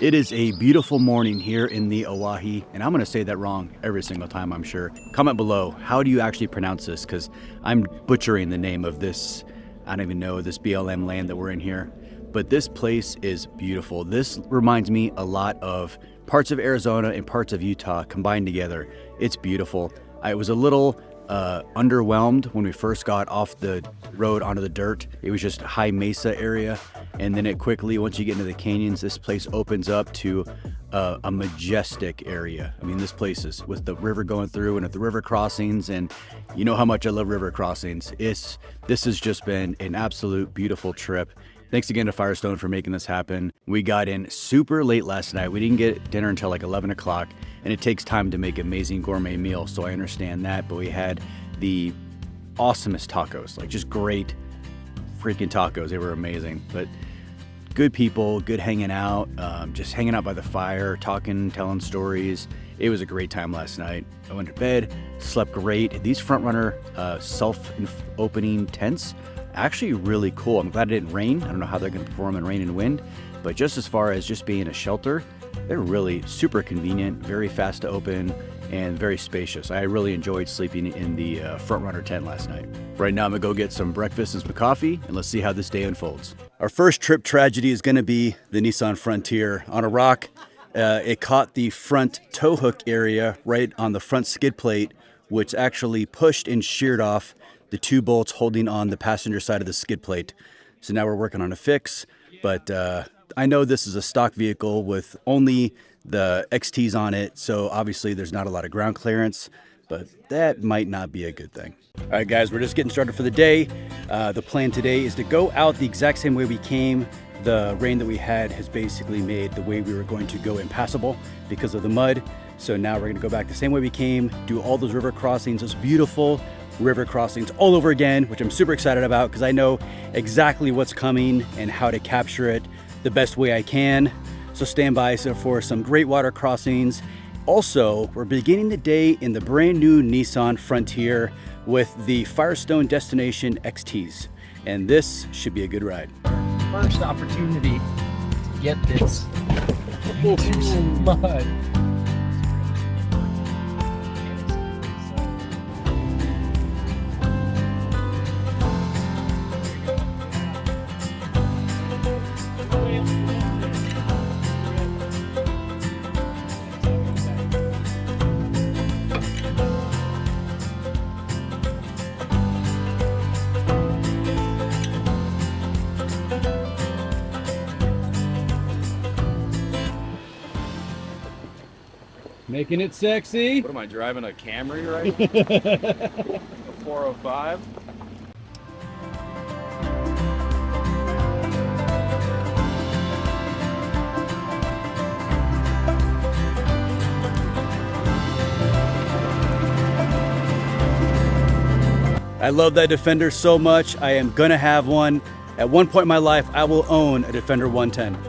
It is a beautiful morning here in the Owyhee, and I'm going to say that wrong every single time, I'm sure. Comment below, how do you actually pronounce this? Because I'm butchering the name of this, I don't even know, this BLM land that we're in here. But this place is beautiful. This reminds me a lot of parts of Arizona and parts of Utah combined together. It's beautiful. I was a little underwhelmed when we first got off the road onto the dirt. It was just high mesa area, and then it quickly, once you get into the canyons, this place opens up to a majestic area. I mean, this place is with the river going through and at the river crossings, and you know how much I love river crossings. This has just been an absolute beautiful trip. Thanks again to Firestone for making this happen. We got in super late last night. We didn't get dinner until like 11 o'clock, and it takes time to make amazing gourmet meals, so I understand that, but we had the awesomest tacos, like just great freaking tacos. They were amazing, but good people, good hanging out, just hanging out by the fire, talking, telling stories. It was a great time last night. I went to bed, slept great. These front runner self-opening tents, actually really cool. I'm glad it didn't rain. I don't know how they're going to perform in rain and wind, but just as far as just being a shelter, they're really super convenient, very fast to open, and very spacious. I really enjoyed sleeping in the front runner tent last night. Right now I'm gonna go get some breakfast and some coffee, and let's see how this day unfolds. Our first trip tragedy is gonna be the Nissan Frontier. On a rock, it caught the front tow hook area right on the front skid plate, which actually pushed and sheared off the two bolts holding on the passenger side of the skid plate. So now we're working on a fix, but I know this is a stock vehicle with only the XTs on it, so obviously there's not a lot of ground clearance, but that might not be a good thing. All right, guys, we're just getting started for the day. The plan today is to go out the exact same way we came. The rain that we had has basically made the way we were going to go impassable because of the mud. So now we're gonna go back the same way we came, do all those river crossings, those beautiful river crossings all over again, which I'm super excited about because I know exactly what's coming and how to capture it the best way I can. So stand by for some great water crossings. Also, we're beginning the day in the brand new Nissan Frontier with the Firestone Destination XTs. And this should be a good ride. First opportunity to get this into some mud. Making it sexy. What am I driving, a Camry, right? A 405. I love that Defender so much. I am gonna have one. At one point in my life, I will own a Defender 110.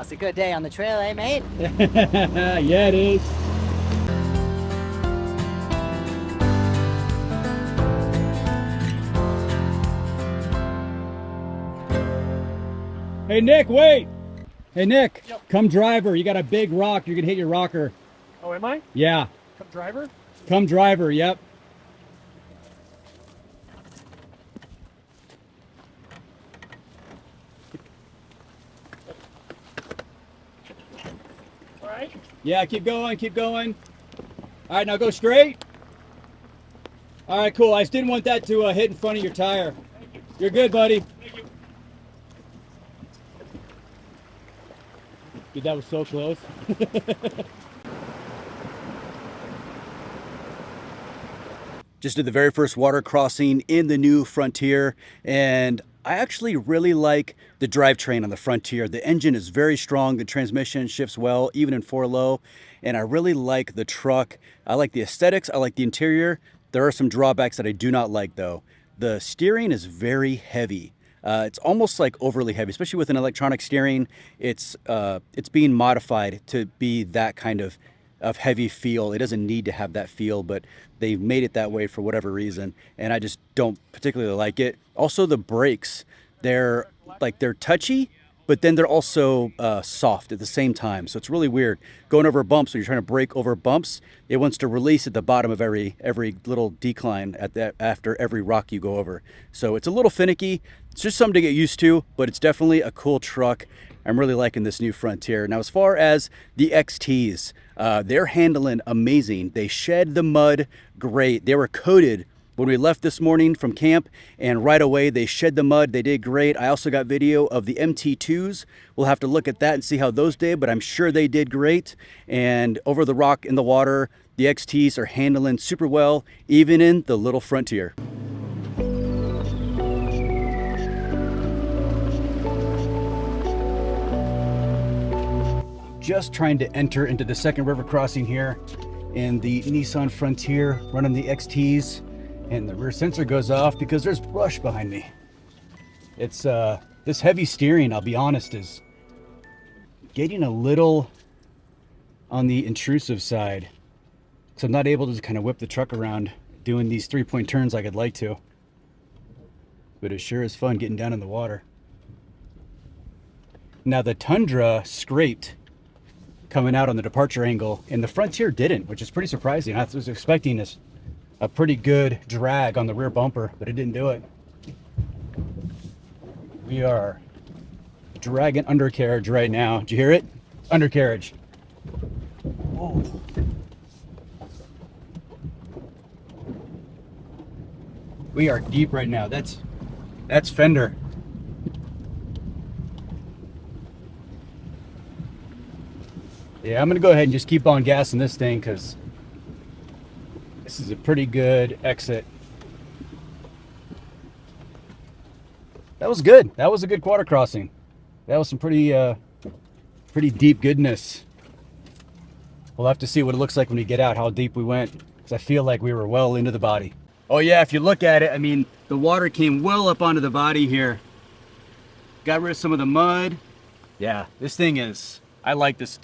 It's a good day on the trail, eh, mate? Yeah, it is. Hey, Nick, wait! Hey, Nick, Yep. Come driver. You got a big rock. You're going to hit your rocker. Oh, am I? Yeah. Come driver? Come driver, yep. All right. Yeah, keep going, keep going. All right, now go straight. All right, cool. I just didn't want that to hit in front of your tire. Thank you. You're good, buddy. Thank you. Dude, that was so close. Just did the very first water crossing in the new Frontier, and I actually really like the drivetrain on the Frontier. The engine is very strong, the transmission shifts well, even in 4-low, and I really like the truck. I like the aesthetics, I like the interior. There are some drawbacks that I do not like though. The steering is very heavy. It's almost like overly heavy, especially with an electronic steering. It's being modified to be that kind of heavy feel. It doesn't need to have that feel, but they've made it that way for whatever reason, and I just don't particularly like it. Also, the brakes, they're touchy, but then they're also soft at the same time. So it's really weird. Going over bumps, when you're trying to brake over bumps, it wants to release at the bottom of every little decline after every rock you go over. So it's a little finicky. It's just something to get used to, but it's definitely a cool truck. I'm really liking this new Frontier. Now, as far as the XTs, they're handling amazing. They shed the mud great. They were coated when we left this morning from camp, and right away they shed the mud. They did great. I also got video of the MT2s. We'll have to look at that and see how those did, but I'm sure they did great. And over the rock in the water, the XTs are handling super well, even in the little Frontier. Just trying to enter into the second river crossing here in the Nissan Frontier, running the XTs. And the rear sensor goes off because there's brush behind me. It's this heavy steering, I'll be honest, is getting a little on the intrusive side. So I'm not able to just kind of whip the truck around doing these 3-point turns like I'd like to. But it sure is fun getting down in the water. Now the Tundra scraped coming out on the departure angle, and the Frontier didn't, which is pretty surprising. I was expecting a pretty good drag on the rear bumper, but it didn't do it. We are dragging undercarriage right now. Did you hear it? Undercarriage. Whoa. We are deep right now. That's fender. Yeah, I'm gonna go ahead and just keep on gassing this thing because this is a pretty good exit. That was good. That was a good quarter crossing. That was some pretty deep goodness. We'll have to see what it looks like when we get out, how deep we went, because I feel like we were well into the body. Oh yeah, if you look at it, I mean, the water came well up onto the body here. Got rid of some of the mud. Yeah, this thing is, I like this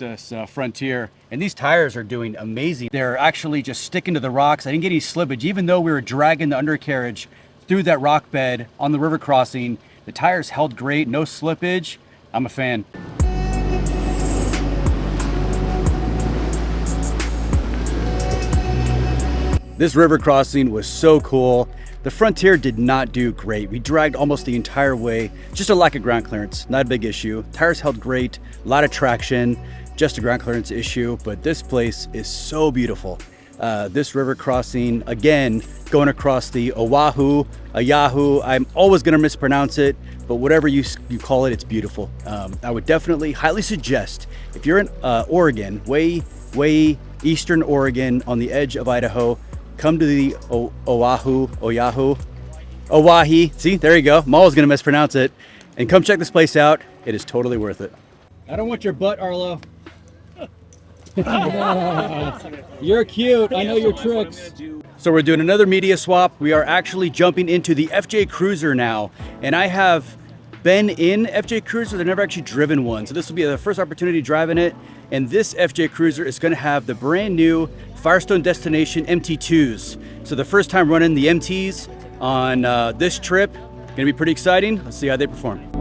Frontier, and these tires are doing amazing. They're actually just sticking to the rocks. I didn't get any slippage, even though we were dragging the undercarriage through that rock bed on the river crossing. The tires held great, no slippage. I'm a fan. This river crossing was so cool. The Frontier did not do great. We dragged almost the entire way. Just a lack of ground clearance, not a big issue. Tires held great, a lot of traction, just a ground clearance issue, but this place is so beautiful. This river crossing, again, going across the Owyhee, I'm always gonna mispronounce it, but whatever you call it, it's beautiful. I would definitely highly suggest, if you're in Oregon, way eastern Oregon on the edge of Idaho, come to the Owyhee. See, there you go. I'm always gonna mispronounce it. And come check this place out. It is totally worth it. I don't want your butt, Arlo. You're cute. I know your tricks. So we're doing another media swap. We are actually jumping into the FJ Cruiser now. And I have been in FJ Cruiser. I've never actually driven one. So this will be the first opportunity driving it. And this FJ Cruiser is gonna have the brand new Firestone Destination MT2s. So the first time running the MTs on this trip, gonna be pretty exciting. Let's see how they perform.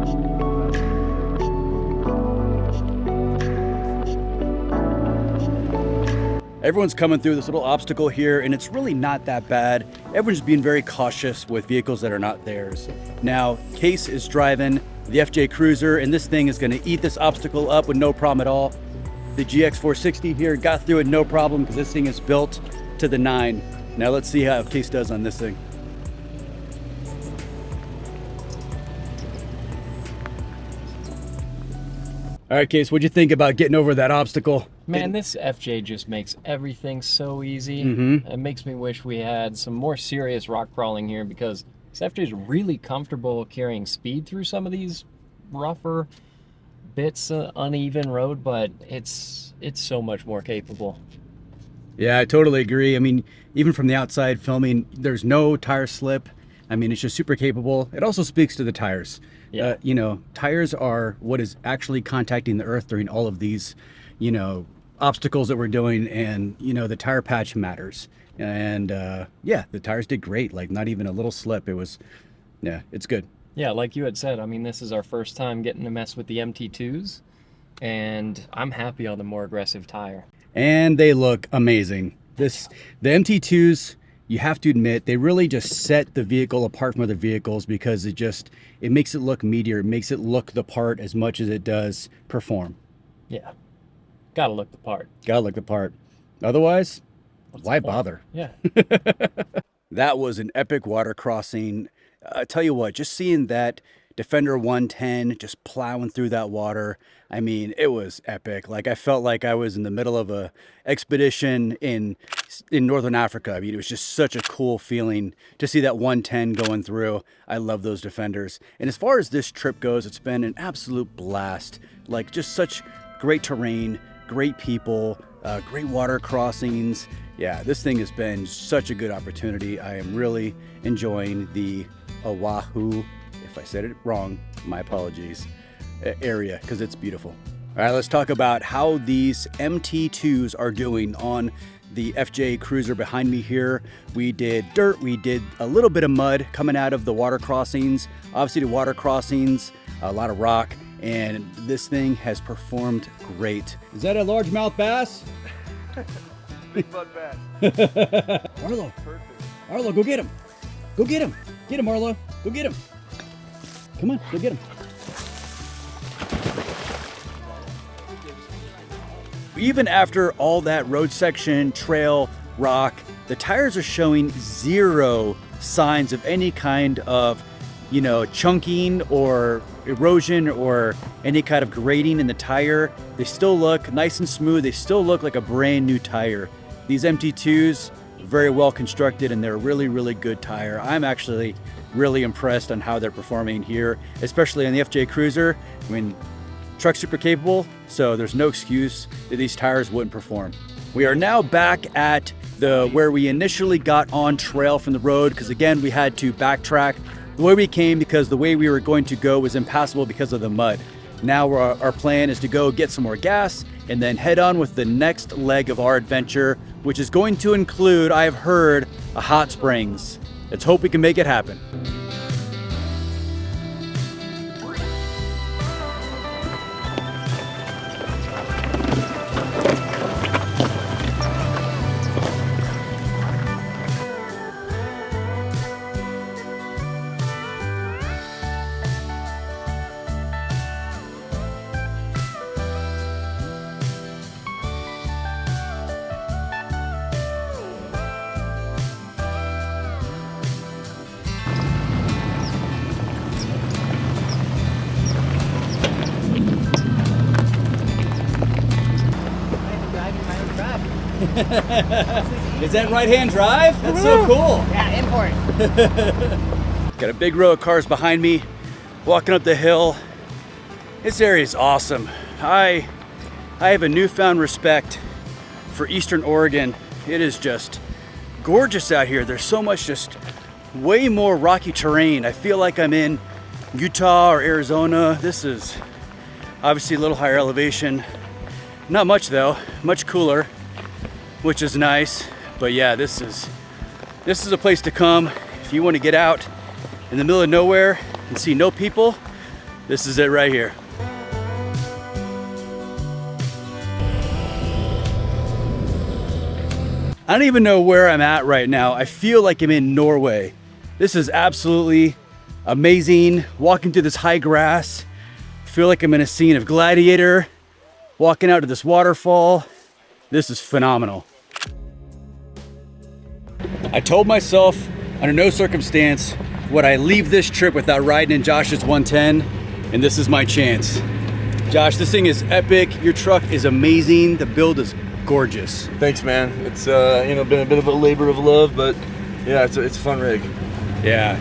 Everyone's coming through this little obstacle here, and it's really not that bad. Everyone's being very cautious with vehicles that are not theirs. Now, Case is driving the FJ Cruiser, and this thing is gonna eat this obstacle up with no problem at all. The GX460 here got through it no problem because this thing is built to the 9. Now let's see how Case does on this thing. All right, Case, what'd you think about getting over that obstacle? Man, this FJ just makes everything so easy. It makes me wish we had some more serious rock crawling here, because this FJ is really comfortable carrying speed through some of these rougher bits, uneven road, but it's so much more capable. Yeah, I totally agree. I mean, even from the outside filming, there's no tire slip. I mean, it's just super capable. It also speaks to the tires. Yeah. You know, tires are what is actually contacting the earth during all of these, you know, obstacles that we're doing, and you know, the tire patch matters. And yeah, the tires did great. Like, not even a little slip. It was, yeah, it's good. Yeah, like you had said, I mean, this is our first time getting to mess with the MT2s, and I'm happy on the more aggressive tire. And they look amazing. The MT2s, you have to admit, they really just set the vehicle apart from other vehicles, because it makes it look meatier. It makes it look the part as much as it does perform. Yeah, gotta look the part. Gotta look the part. Otherwise, why bother? Yeah. That was an epic water crossing. I tell you what, just seeing that Defender 110 just plowing through that water, I mean, it was epic. Like, I felt like I was in the middle of a expedition in Northern Africa. I mean, it was just such a cool feeling to see that 110 going through. I love those Defenders. And as far as this trip goes, it's been an absolute blast. Like, just such great terrain, great people, great water crossings. Yeah, this thing has been such a good opportunity. I am really enjoying the Owyhee, if I said it wrong, my apologies, area, because it's beautiful. All right, let's talk about how these MT2s are doing on the FJ Cruiser behind me here. We did dirt, we did a little bit of mud coming out of the water crossings. Obviously the water crossings, a lot of rock, and this thing has performed great. Is that a largemouth bass? Big butt bass. Arlo, Perfect. Arlo, go get him. Go get him. Get him, Arlo. Go get him. Come on, go get him. Even after all that road section, trail, rock, the tires are showing zero signs of any kind of, you know, chunking or erosion or any kind of grading in the tire. They still look nice and smooth. They still look like a brand new tire. These MT2s, very well constructed, and they're a really, really good tire. I'm actually really impressed on how they're performing here, especially on the FJ Cruiser. I mean, truck's super capable, so there's no excuse that these tires wouldn't perform. We are now back at where we initially got on trail from the road, because again, we had to backtrack the way we came because the way we were going to go was impassable because of the mud. Now our plan is to go get some more gas and then head on with the next leg of our adventure, which is going to include, I've heard, a hot springs. Let's hope we can make it happen. Is that right-hand drive? That's so cool. Yeah, import. Got a big row of cars behind me, walking up the hill. This area is awesome. I have a newfound respect for Eastern Oregon. It is just gorgeous out here. There's so much, just way more rocky terrain. I feel like I'm in Utah or Arizona. This is obviously a little higher elevation. Not much though, much cooler, which is nice. But yeah, this is a place to come if you want to get out in the middle of nowhere and see no people. This is it right here. I don't even know where I'm at right now. I feel like I'm in Norway. This is absolutely amazing. Walking through this high grass, I feel like I'm in a scene of Gladiator. Walking out to this waterfall. This is phenomenal. I told myself under no circumstance would I leave this trip without riding in Josh's 110, and this is my chance. Josh, this thing is epic. Your truck is amazing. The build is gorgeous. Thanks, man. It's been a bit of a labor of love, but yeah, it's a fun rig. Yeah,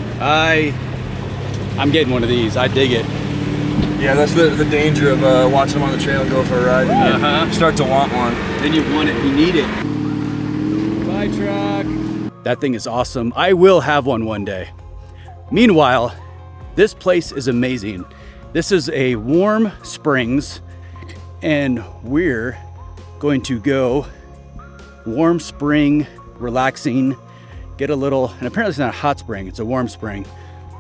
I'm getting one of these. I dig it. Yeah, that's the danger of watching them on the trail and go for a ride. And you start to want one. Then you want it. You need it. Bye, truck. That thing is awesome. I will have one day. Meanwhile, this place is amazing. This is a warm springs, and we're going to go warm spring, relaxing, get a little, and apparently it's not a hot spring, it's a warm spring.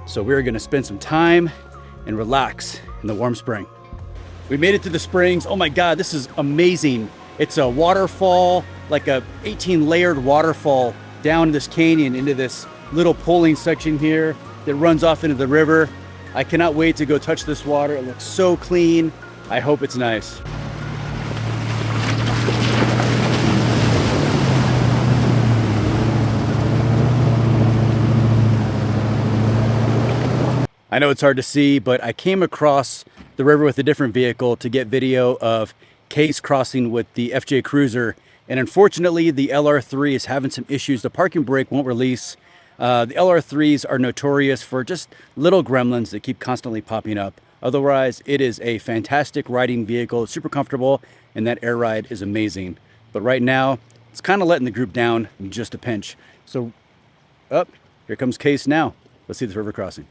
So we're gonna spend some time and relax in the warm spring. We made it to the springs. Oh my God, this is amazing. It's a waterfall, like a 18 layered waterfall down this canyon into this little pulling section here that runs off into the river. I cannot wait to go touch this water. It looks so clean. I hope it's nice. I know it's hard to see, but I came across the river with a different vehicle to get video of Case crossing with the FJ Cruiser. And unfortunately, the LR3 is having some issues. The parking brake won't release. The LR3s are notorious for just little gremlins that keep constantly popping up. Otherwise, it is a fantastic riding vehicle. It's super comfortable, and that air ride is amazing. But right now, it's kind of letting the group down in just a pinch. So, here comes Case now. Let's see this river crossing.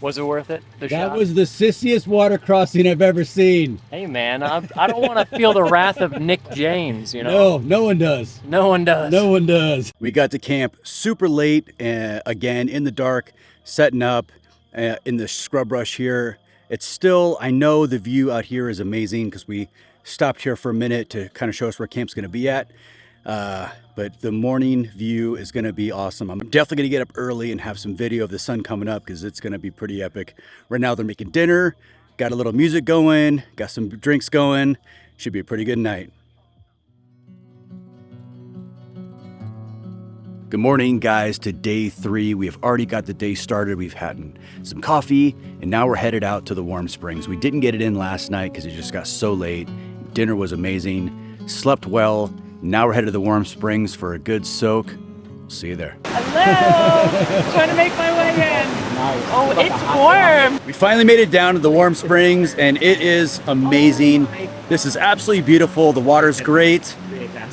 Was it worth it? That was the sissiest water crossing I've ever seen. Hey man, I don't want to feel the wrath of Nick James, you know? No one does. No one does. No one does. We got to camp super late, again, in the dark, setting up in the scrub brush here. It's still, I know the view out here is amazing because we stopped here for a minute to kind of show us where camp's going to be at. But the morning view is going to be awesome. I'm definitely going to get up early and have some video of the sun coming up because it's going to be pretty epic. Right now they're making dinner, got a little music going, got some drinks going. Should be a pretty good night. Good morning, guys, to day 3. We have already got the day started. We've had some coffee, and now we're headed out to the warm springs. We didn't get it in last night because it just got so late. Dinner was amazing, slept well. Now we're headed to the warm springs for a good soak. See you there. Hello! Trying to make my way in. Oh, it's warm. We finally made it down to the warm springs, and it is amazing. This is absolutely beautiful. The water's great.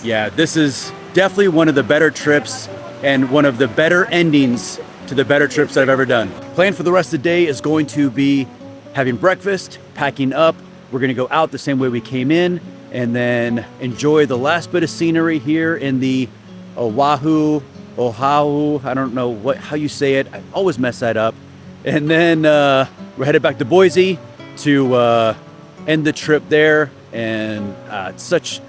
Yeah, this is definitely one of the better trips and one of the better endings to the better trips that I've ever done. Plan for the rest of the day is going to be having breakfast, packing up. We're gonna go out the same way we came in, and then enjoy the last bit of scenery here in the Owyhee, I don't know how you say it. I always mess that up. And then we're headed back to Boise to end the trip there. And it's such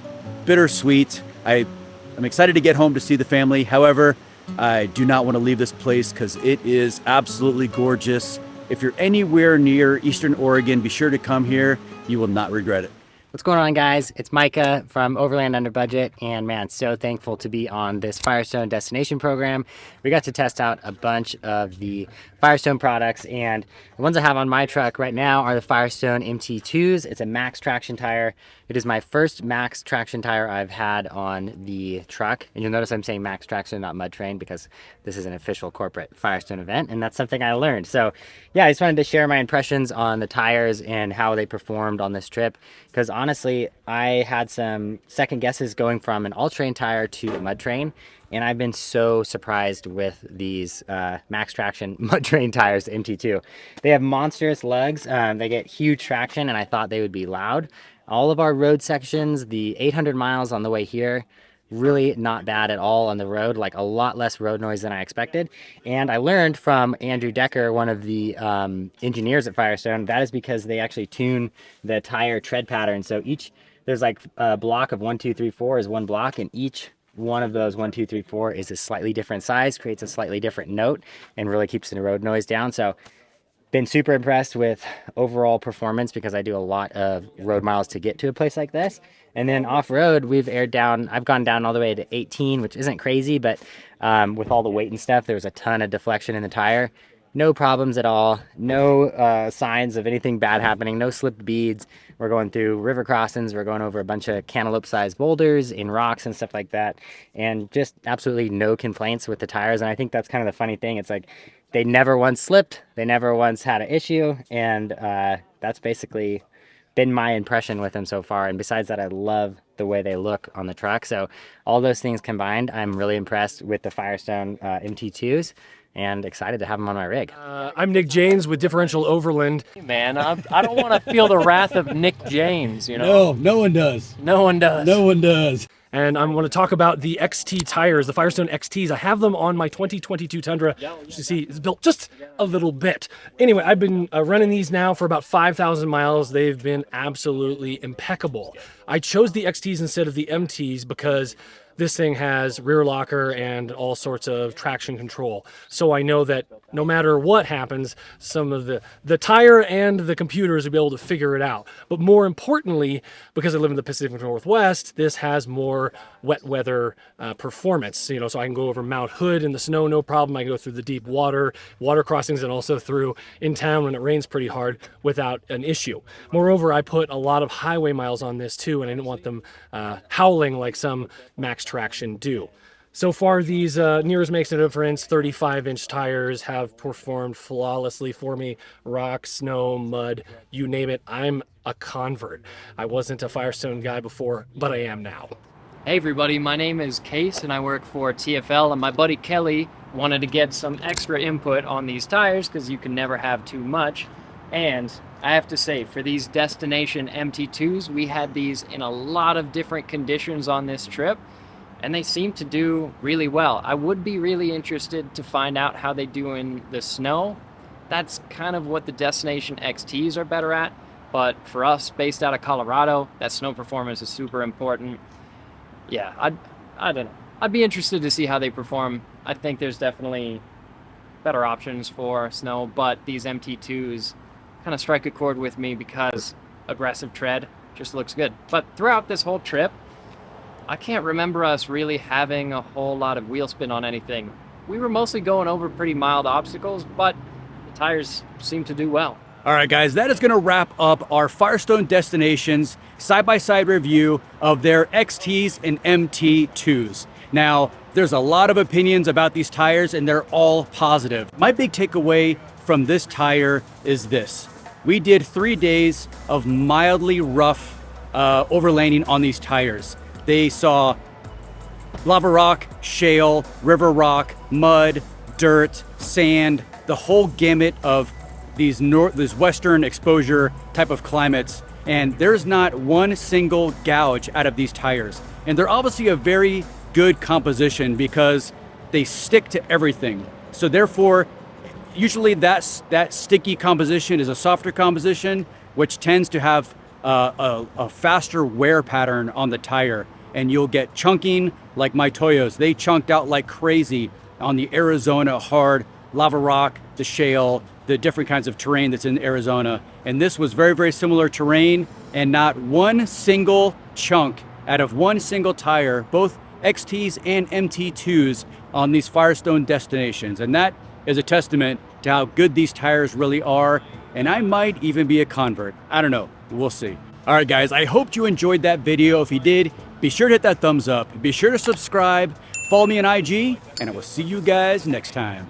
bittersweet. I'm excited to get home to see the family. However, I do not want to leave this place because it is absolutely gorgeous. If you're anywhere near Eastern Oregon, be sure to come here. You will not regret it. What's going on, guys? It's Micah from Overland Under Budget, and man, so thankful to be on this Firestone destination program. We got to test out a bunch of the Firestone products, and the ones I have on my truck right now are the Firestone MT2s. It's a max traction tire. It is my first max traction tire I've had on the truck, and you'll notice I'm saying max traction, not mud train, because this is an official corporate Firestone event, and that's something I learned. So yeah, I just wanted to share my impressions on the tires and how they performed on this trip, because honestly, I had some second guesses going from an all-terrain tire to a mud train, and I've been so surprised with these max traction mud train tires, the MT2. They have monstrous lugs. They get huge traction, and I thought they would be loud. All of our road sections, the 800 miles on the way here, really not bad at all on the road, like a lot less road noise than I expected. And I learned from Andrew Decker, one of the engineers at Firestone, that is because they actually tune the tire tread pattern. So there's like a block of 1, 2, 3, 4 is one block, and each one of those 1, 2, 3, 4 is a slightly different size, creates a slightly different note, and really keeps the road noise down. So been super impressed with overall performance because I do a lot of road miles to get to a place like this. And then off-road, I've gone down all the way to 18, which isn't crazy, but with all the weight and stuff, there was a ton of deflection in the tire. No problems at all. No signs of anything bad happening. No slipped beads. We're going through river crossings. We're going over a bunch of cantaloupe-sized boulders in rocks and stuff like that. And just absolutely no complaints with the tires. And I think that's kind of the funny thing. It's like they never once slipped. They never once had an issue. And that's basically been my impression with them so far. And besides that, I love the way they look on the truck. So all those things combined, I'm really impressed with the Firestone MT2s and excited to have them on my rig. I'm Nick James with Differential Overland. Man, I don't want to feel the wrath of Nick James, you know? No one does. No one does. No one does. And I want to talk about the XT tires, the Firestone XTs. I have them on my 2022 Tundra. You see, it's built just a little bit. Anyway, I've been running these now for about 5,000 miles. They've been absolutely impeccable. I chose the XTs instead of the MTs because this thing has rear locker and all sorts of traction control. So I know that no matter what happens, some of the tire and the computers will be able to figure it out. But more importantly, because I live in the Pacific Northwest, this has more wet weather performance. You know, so I can go over Mount Hood in the snow, no problem. I can go through the deep water crossings, and also through in town when it rains pretty hard without an issue. Moreover, I put a lot of highway miles on this too, and I didn't want them howling like some max traction do. So far, these Nearest Makes a Difference 35-inch tires have performed flawlessly for me. Rock, snow, mud, you name it. I'm a convert. I wasn't a Firestone guy before, but I am now. Hey everybody, my name is Case and I work for TFL, and my buddy Kelly wanted to get some extra input on these tires because you can never have too much. And I have to say, for these Destination MT2s, we had these in a lot of different conditions on this trip, and they seem to do really well. I would be really interested to find out how they do in the snow. That's kind of what the Destination XTs are better at, but for us, based out of Colorado, that snow performance is super important. Yeah, I don't know. I'd be interested to see how they perform. I think there's definitely better options for snow, but these MT2s kind of strike a chord with me because aggressive tread just looks good. But throughout this whole trip, I can't remember us really having a whole lot of wheel spin on anything. We were mostly going over pretty mild obstacles, but the tires seem to do well. All right, guys, that is going to wrap up our Firestone Destinations side-by-side review of their XTs and MT2s. Now, there's a lot of opinions about these tires, and they're all positive. My big takeaway from this tire is this. We did 3 days of mildly rough overlanding on these tires. They saw lava rock, shale, river rock, mud, dirt, sand, the whole gamut of these western exposure type of climates, and there's not one single gouge out of these tires. And they're obviously a very good composition because they stick to everything. So therefore, usually that sticky composition is a softer composition, which tends to have a faster wear pattern on the tire. And you'll get chunking like my Toyos. They chunked out like crazy on the Arizona hard lava rock, the shale, the different kinds of terrain that's in Arizona. And this was very, very similar terrain, and not one single chunk out of one single tire, both XTs and MT2s on these Firestone Destinations. And that is a testament to how good these tires really are. And I might even be a convert. I don't know, we'll see. All right, guys, I hope you enjoyed that video. If you did, be sure to hit that thumbs up. Be sure to subscribe, follow me on IG, and I will see you guys next time.